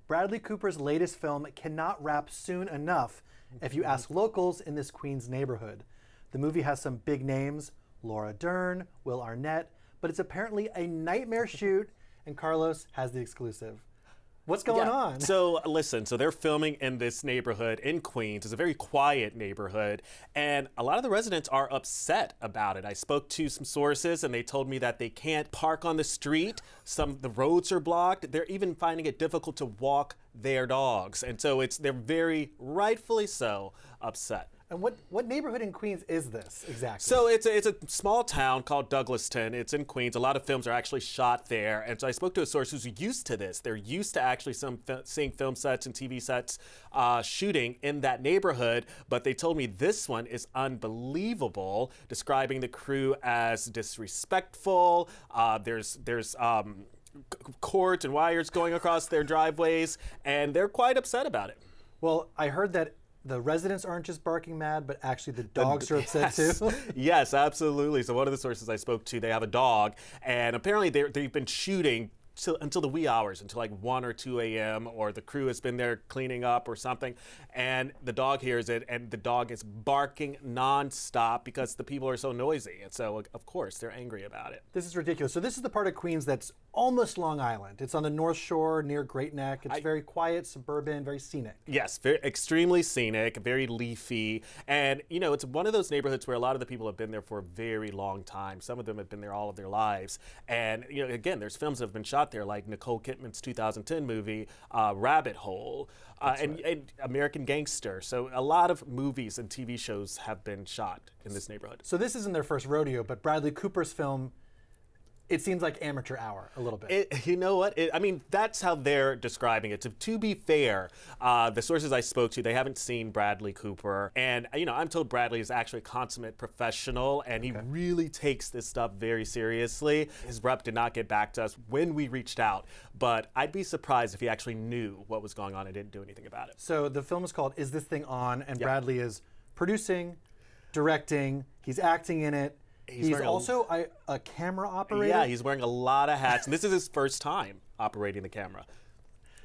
Bradley Cooper's latest film cannot wrap soon enough if you ask locals in this Queens neighborhood. The movie has some big names, Laura Dern, Will Arnett, but it's apparently a nightmare shoot, and Carlos has the exclusive. What's going on? So listen, so they're filming in this neighborhood in Queens. It's a very quiet neighborhood, and a lot of the residents are upset about it. I spoke to some sources, and they told me that they can't park on the street. The roads are blocked. They're even finding it difficult to walk their dogs, and so they're very rightfully so upset. And what neighborhood in Queens is this exactly? So it's a small town called Douglaston. It's in Queens. A lot of films are actually shot there. And so I spoke to a source who's used to this. They're used to actually seeing film sets and TV sets shooting in that neighborhood. But they told me this one is unbelievable, describing the crew as disrespectful. There's cords and wires going across their driveways, and they're quite upset about it. Well, I heard that the residents aren't just barking mad, but actually the dogs are upset too. Yes, absolutely. So one of the sources I spoke to, they have a dog, and apparently they've been shooting until the wee hours, until like 1 or 2 a.m., or the crew has been there cleaning up or something, and the dog hears it, and the dog is barking nonstop because the people are so noisy. And so, of course, they're angry about it. This is ridiculous. So this is the part of Queens that's almost Long Island. It's on the North Shore near Great Neck. It's very quiet, suburban, very scenic. Yes, extremely scenic, very leafy. And, you know, it's one of those neighborhoods where a lot of the people have been there for a very long time. Some of them have been there all of their lives. And, you know, again, there's films that have been shot there, like Nicole Kidman's 2010 movie, Rabbit Hole, and American Gangster. So a lot of movies and TV shows have been shot in this neighborhood. So this isn't their first rodeo, but Bradley Cooper's film, it seems like amateur hour a little bit. You know what? I mean, that's how they're describing it. To be fair, the sources I spoke to, they haven't seen Bradley Cooper. And, you know, I'm told Bradley is actually a consummate professional, and he really takes this stuff very seriously. His rep did not get back to us when we reached out, but I'd be surprised if he actually knew what was going on and didn't do anything about it. So the film is called Is This Thing On? And Bradley is producing, directing, he's acting in it. He's also a camera operator? Yeah, he's wearing a lot of hats, and this is his first time operating the camera.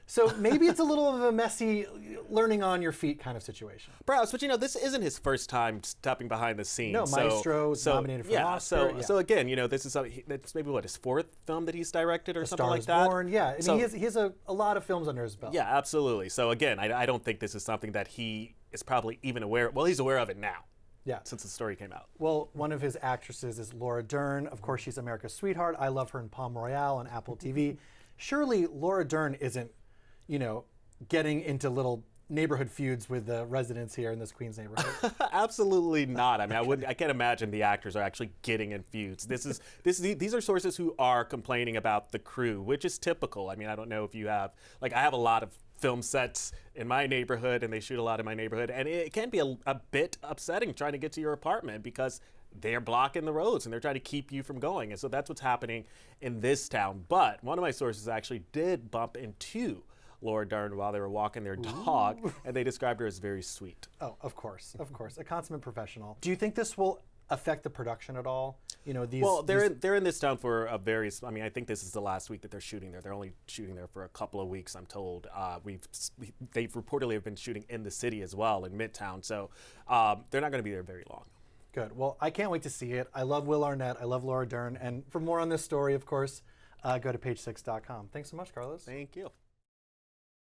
So maybe it's a little of a messy learning on your feet kind of situation. Perhaps, but you know, this isn't his first time stepping behind the scenes. No, Maestro nominated for an Oscar. So again, you know, this is that's maybe his 4th film that he's directed or something like that. Star is Born, yeah. I mean, he has a lot of films under his belt. Yeah, absolutely. So again, I don't think this is something that he is probably even aware of. Well, he's aware of it now. Yeah. Since the story came out. Well, one of his actresses is Laura Dern. Of course, she's America's sweetheart. I love her in Palm Royale on Apple TV. Surely Laura Dern isn't, you know, getting into little neighborhood feuds with the residents here in this Queens neighborhood. Absolutely not. I mean, I can't imagine the actors are actually getting in feuds. These are sources who are complaining about the crew, which is typical. I mean, I don't know if you have, like, I have a lot of film sets in my neighborhood, and they shoot a lot in my neighborhood, and it can be a bit upsetting trying to get to your apartment because they're blocking the roads and they're trying to keep you from going. And so that's what's happening in this town. But one of my sources actually did bump into Laura Dern while they were walking their dog, and they described her as very sweet. Oh, of course, a consummate professional. Do you think this will affect the production at all? You know, they're in this town for I mean, I think this is the last week that they're shooting there. They're only shooting there for a couple of weeks, I'm told. They've reportedly have been shooting in the city as well, in Midtown. So they're not going to be there very long. Good. Well, I can't wait to see it. I love Will Arnett. I love Laura Dern. And for more on this story, of course, go to page6.com. Thanks so much, Carlos. Thank you.